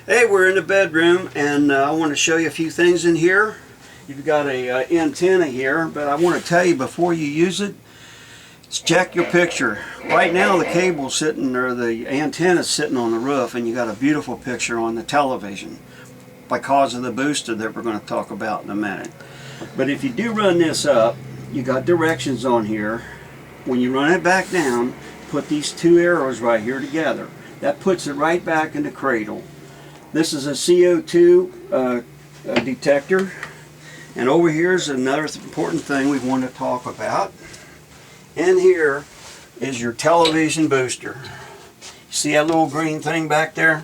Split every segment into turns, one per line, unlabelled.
Hey, we're in the bedroom, and I want to show you a few things in here. You've got a antenna here, but I want to tell you before you use it, check your picture. Right now the cable's sitting, or the antenna's sitting on the roof, and you got a beautiful picture on the television because of the booster that we're going to talk about in a minute. But if you do run this up, you got directions on here. When you run it back down, put these two arrows right here together. That puts it right back in the cradle. This is a CO2 detector, and over here is another important thing we want to talk about. In here is your television booster. See that little green thing back there?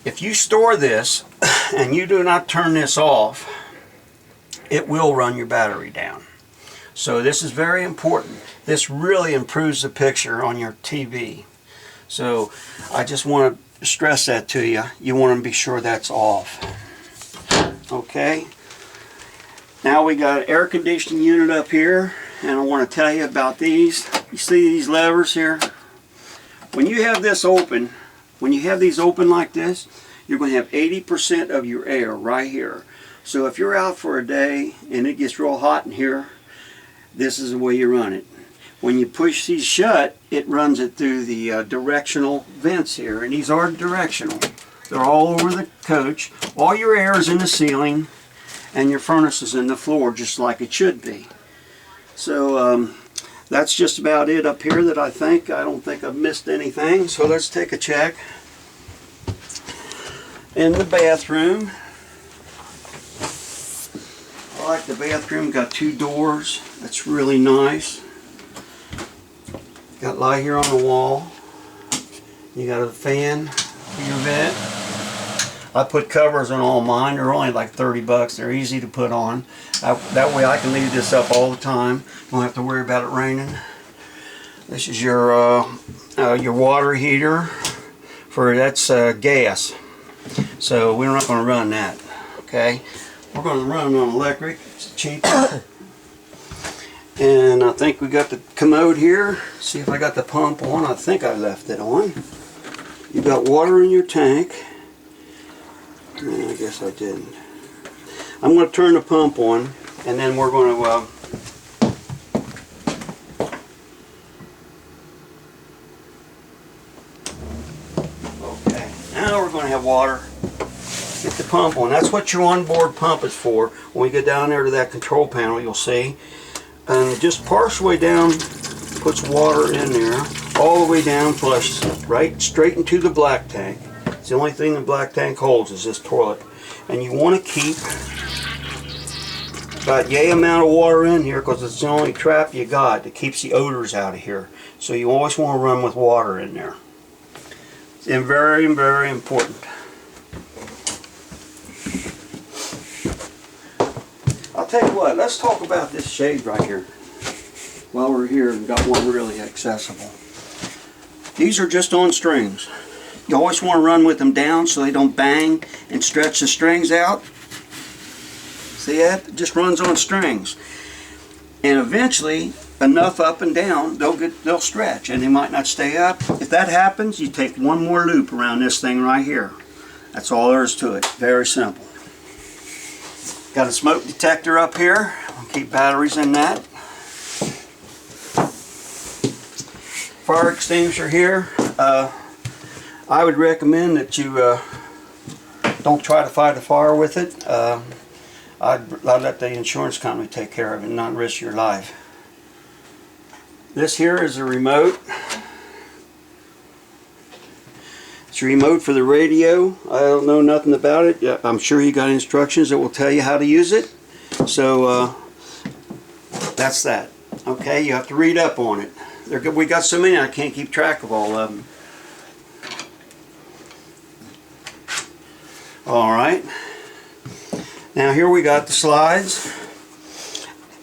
If you store this and you do not turn this off, it will run your battery down. So this is very important. This really improves the picture on your TV. So I just want to stress that to you. You want to be sure that's off. Okay. Now we got an air conditioning unit up here, and I want to tell you about these. You see these levers here? When you have this open, when you have these open like this, you're going to have 80% of your air right here. So if you're out for a day and it gets real hot in here, this is the way you run it. When you push these shut, it runs it through the directional vents here, and these are directional. They're all over the coach. All your air is in the ceiling, and your furnace is in the floor, just like it should be. So that's just about it up here that I think. I don't think I've missed anything. So let's take a check. In the bathroom, I like the bathroom. Got two doors. That's really nice. Got light here on the wall. You got a fan for your vent. I put covers on all mine. They're only like 30 bucks. They're easy to put on. That way I can leave this up all the time. Don't have to worry about it raining. This is your water heater. That's gas. So we're not going to run that. Okay. We're going to run on electric. It's cheaper. And I think we got the commode here. See if I got the pump on. I think I left it on. You got water in your tank. I guess I didn't. I'm going to turn the pump on, and then we're going to okay, now we're going to have water. Get the pump on. That's what your onboard pump is for. When we get down there to that control panel, you'll see. And just partially down, puts water in there, all the way down, flushes right straight into the black tank. It's the only thing the black tank holds is this toilet. And you want to keep about yay amount of water in here, because it's the only trap you got that keeps the odors out of here. So you always want to run with water in there. It's very, very important. I'll tell you what, let's talk about this shade right here while we're here and got one really accessible. These are just on strings. You always want to run with them down so they don't bang and stretch the strings out. See that? It just runs on strings. And eventually, enough up and down, they'll stretch and they might not stay up. If that happens, you take one more loop around this thing right here. That's all there is to it. Very simple. Got a smoke detector up here. I'll keep batteries in that. Fire extinguisher here. I would recommend that you don't try to fight a fire with it. I'd let the insurance company take care of it and not risk your life. This here is a remote. It's a remote for the radio. I don't know nothing about it. I'm sure you got instructions that will tell you how to use it. So that's that. Okay, you have to read up on it. We got so many I can't keep track of all of them. Alright. Now here we got the slides.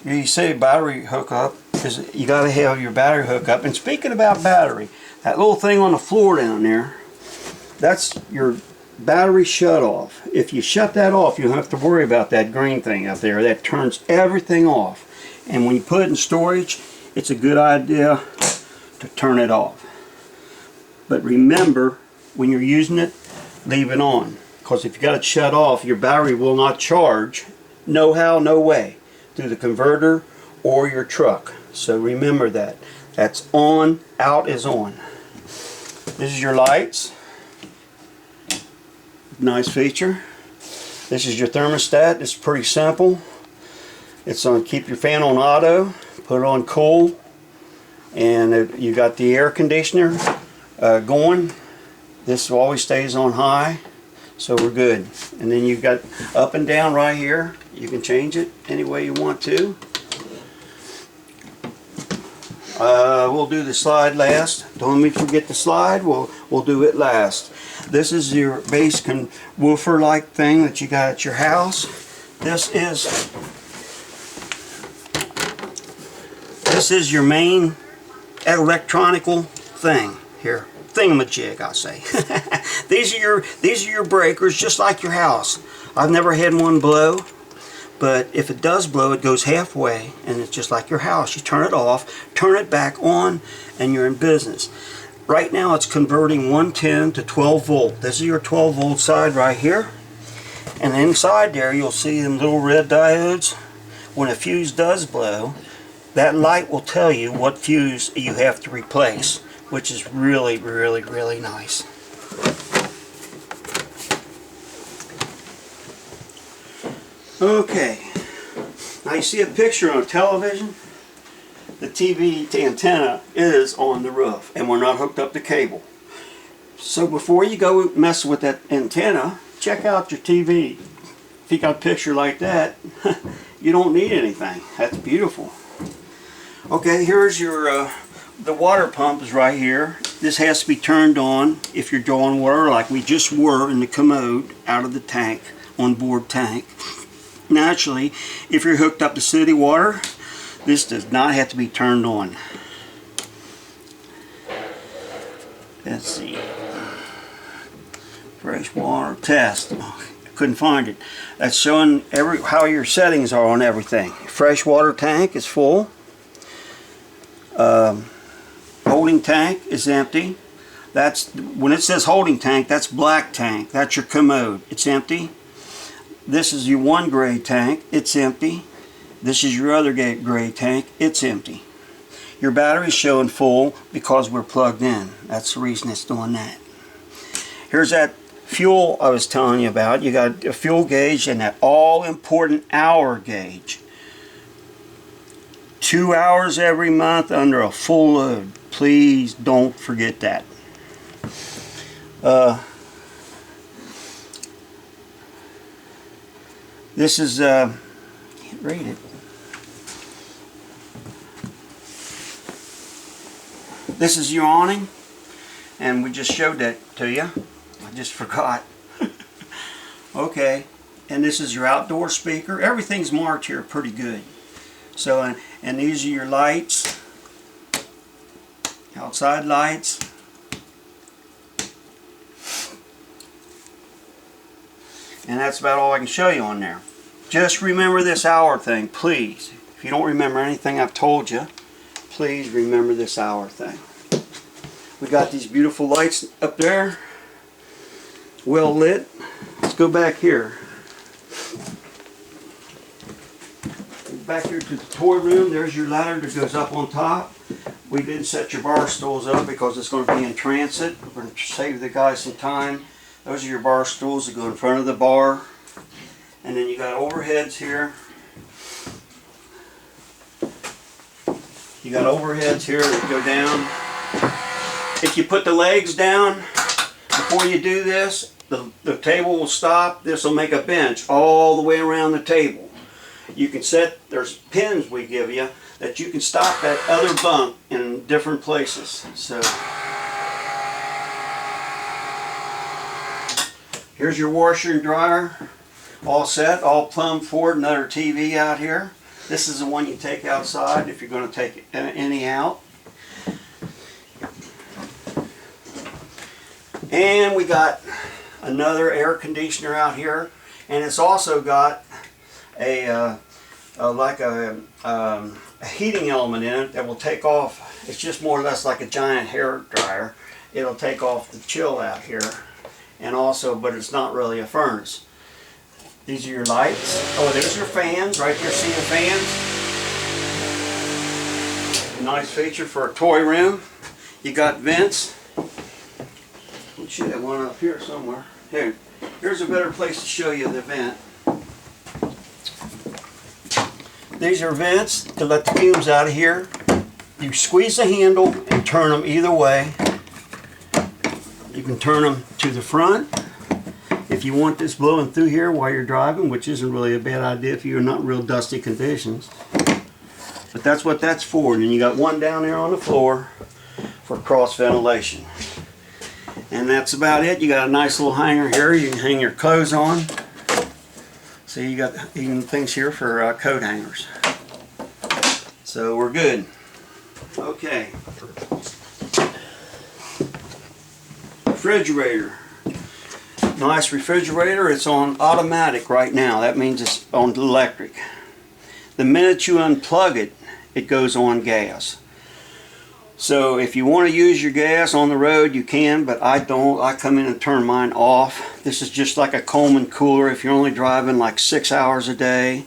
You say battery hookup, because you got to have your battery hookup. And speaking about battery, that little thing on the floor down there, that's your battery shut off. If you shut that off, you don't have to worry about that green thing up there. That turns everything off. And when you put it in storage, it's a good idea to turn it off. But remember, when you're using it, leave it on. Because if you got it shut off, your battery will not charge. No how, no way. Through the converter or your truck. So remember that. That's on, out is on. This is your lights. Nice feature. This is your thermostat. It's pretty simple. It's on keep your fan on auto, put it on cool, and you got the air conditioner going. This always stays on high, so we're good. And then you've got up and down right here. You can change it any way you want to. We'll do the slide last. Don't let me forget the slide. We'll do it last. This is your bass woofer like thing that you got at your house. This is your main electronical thing here. Thingamajig, I'll say. These are your breakers, just like your house. I've never had one blow, but if it does blow, it goes halfway, and it's just like your house. You turn it off, turn it back on, and you're in business. Right now, it's converting 110 to 12 volt. This is your 12 volt side right here, and inside there, you'll see them little red diodes. When a fuse does blow, that light will tell you what fuse you have to replace, which is really, really, really nice. Okay, now you see a picture on a television. The TV antenna is on the roof, and we're not hooked up to cable. So before you go mess with that antenna, check out your TV. If you got a picture like that, you don't need anything. That's beautiful. Okay, here's your the water pump is right here. This has to be turned on if you're drawing water like we just were in the commode out of the tank, onboard tank. Naturally, if you're hooked up to city water, this does not have to be turned on. Let's see. Fresh water test. I couldn't find it. That's showing how your settings are on everything. Fresh water tank is full. Holding tank is empty. That's when it says holding tank, that's black tank. That's your commode. It's empty. This is your one gray tank. It's empty. This is your other gray tank. It's empty. Your battery's showing full because we're plugged in. That's the reason it's doing that. Here's that fuel I was telling you about. You got a fuel gauge and that all-important hour gauge. 2 hours every month under a full load. Please don't forget that. This is, can't read it. This is your awning, and we just showed that to you. I just forgot. Okay, and this is your outdoor speaker. Everything's marked here pretty good. So, and these are your lights, outside lights. And that's about all I can show you on there. Just remember this hour thing, please. If you don't remember anything I've told you, please remember this hour thing. We got these beautiful lights up there, well lit. Let's go back here. Back here to the toy room. There's your ladder that goes up on top. We did set your bar stools up because it's going to be in transit. We're going to save the guys some time. Those are your bar stools that go in front of the bar. And then you got overheads here. You got overheads here that go down. If you put the legs down before you do this, the table will stop. This will make a bench all the way around the table. You can set, there's pins we give you that you can stop that other bunk in different places. So here's your washer and dryer, all set, all plumbed for. Another TV out here. This is the one you take outside if you're going to take any out. And we got another air conditioner out here, and it's also got a heating element in it that will take off. It's just more or less like a giant hair dryer. It'll take off the chill out here, and also, but it's not really a furnace. These are your lights. Oh, there's your fans, right there, see the fans? A nice feature for a toy room. You got vents. We should have one up here somewhere. Here's a better place to show you the vent. These are vents to let the fumes out of here. You squeeze the handle and turn them either way. You can turn them to the front if you want this blowing through here while you're driving, which isn't really a bad idea if you're not in real dusty conditions. But that's what that's for. And then you got one down there on the floor for cross ventilation. And that's about it. You got a nice little hanger here you can hang your clothes on. So you got even things here for coat hangers. So we're good. Okay. Refrigerator. Nice refrigerator. It's on automatic right now. That means it's on electric. The minute you unplug it, it goes on gas. So if you want to use your gas on the road, you can, but I don't. I come in and turn mine off. This is just like a Holman cooler. If you're only driving like 6 hours a day,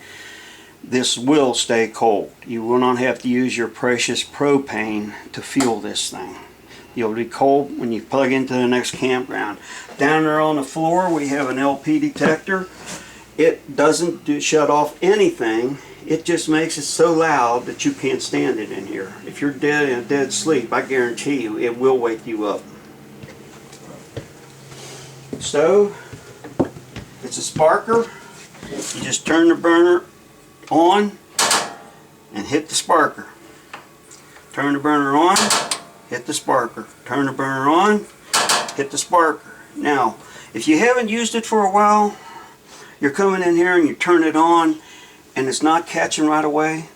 this will stay cold. You will not have to use your precious propane to fuel this thing. You'll be cold when you plug into the next campground. Down there on the floor, we have an LP detector. It doesn't shut off anything. It just makes it so loud that you can't stand it in here. If you're dead in a dead sleep, I guarantee you it will wake you up. Stove, it's a sparker. You just turn the burner on and hit the sparker. Turn the burner on, hit the sparker. Turn the burner on, hit the sparker. Now, if you haven't used it for a while, you're coming in here and you turn it on and it's not catching right away,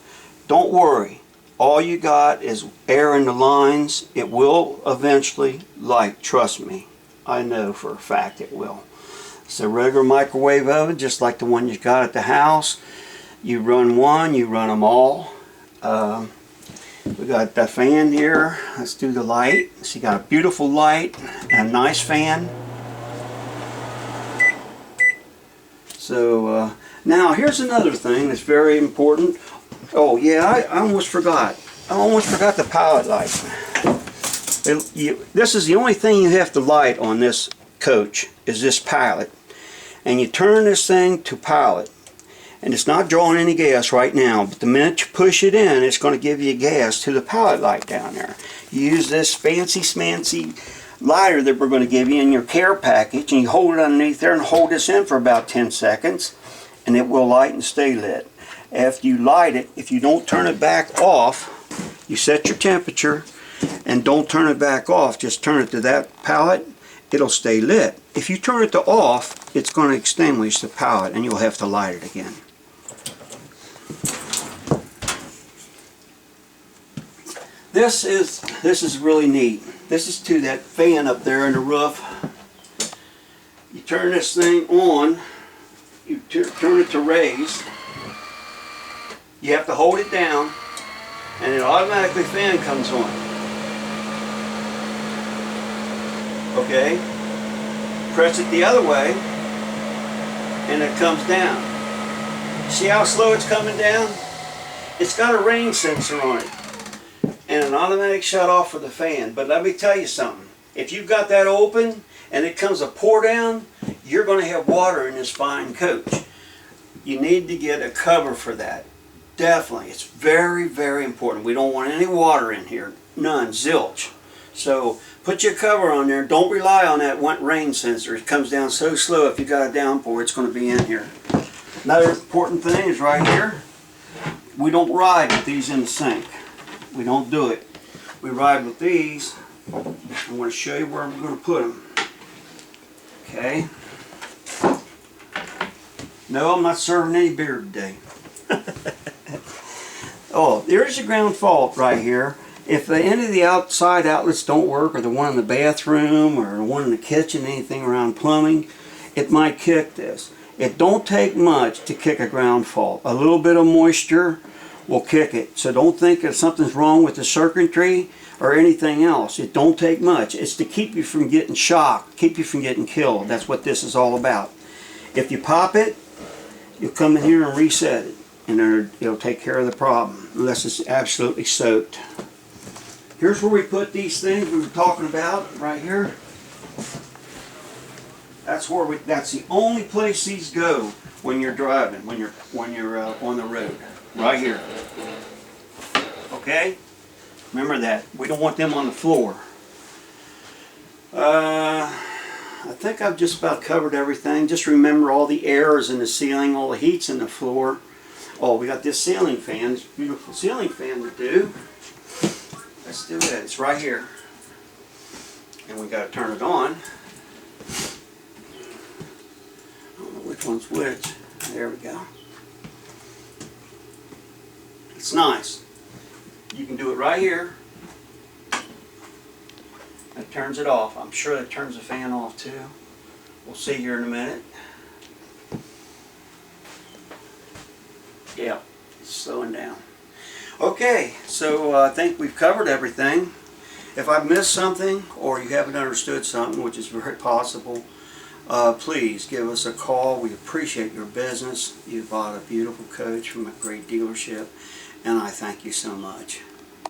don't worry. All you got is air in the lines. It will eventually light, trust me. I know for a fact it will. It's a regular microwave oven, just like the one you got at the house. You run one, you run them all. We got the fan here. Let's do the light. So you got a beautiful light and a nice fan. So now here's another thing that's very important. Oh yeah, I almost forgot. I almost forgot the pilot light. This is the only thing you have to light on this coach, is this pilot. And you turn this thing to pilot. And it's not drawing any gas right now, but the minute you push it in, it's going to give you gas to the pilot light down there. You use this fancy smancy lighter that we're going to give you in your care package, and you hold it underneath there and hold this in for about 10 seconds, and it will light and stay lit. After you light it, if you don't turn it back off, you set your temperature and don't turn it back off, just turn it to that pallet, it'll stay lit. If you turn it to off, it's going to extinguish the pallet and you'll have to light it again. This is really neat. This is to that fan up there in the roof. You turn this thing on, you turn it to raise. You have to hold it down and it automatically fan comes on. Okay? Press it the other way and it comes down. See how slow it's coming down? It's got a rain sensor on it and an automatic shut off for the fan. But let me tell you something. If you've got that open and it comes a pour down, you're going to have water in this fine coach. You need to get a cover for that. Definitely. It's very, very important. We don't want any water in here. None. Zilch. So put your cover on there. Don't rely on that rain sensor. It comes down so slow. If you got a downpour, it's going to be in here. Another important thing is right here. We don't ride with these in the sink. We don't do it. We ride with these. I'm going to show you where we're going to put them. Okay. No, I'm not serving any beer today. Oh, there's a ground fault right here. If any of the outside outlets don't work, or the one in the bathroom, or the one in the kitchen, anything around plumbing, it might kick this. It don't take much to kick a ground fault. A little bit of moisture will kick it. So don't think that something's wrong with the circuitry or anything else. It don't take much. It's to keep you from getting shocked, keep you from getting killed. That's what this is all about. If you pop it, you'll come in here and reset it, and it'll take care of the problem, unless it's absolutely soaked. Here's where we put these things we were talking about, right here. That's the only place these go when you're driving, when you're on the road, right here. Okay? Remember that. We don't want them on the floor. I think I've just about covered everything. Just remember all the air is in the ceiling, all the heat's in the floor. Oh, we got this ceiling fan, this beautiful ceiling fan to do. Let's do that. It's right here. And we got to turn it on. I don't know which one's which. There we go. It's nice. You can do it right here. That turns it off. I'm sure that turns the fan off too. We'll see here in a minute. Yeah, it's slowing down. Okay, so I think we've covered everything. If I've missed something or you haven't understood something, which is very possible, please give us a call. We appreciate your business. You bought a beautiful coach from a great dealership, and I thank you so much.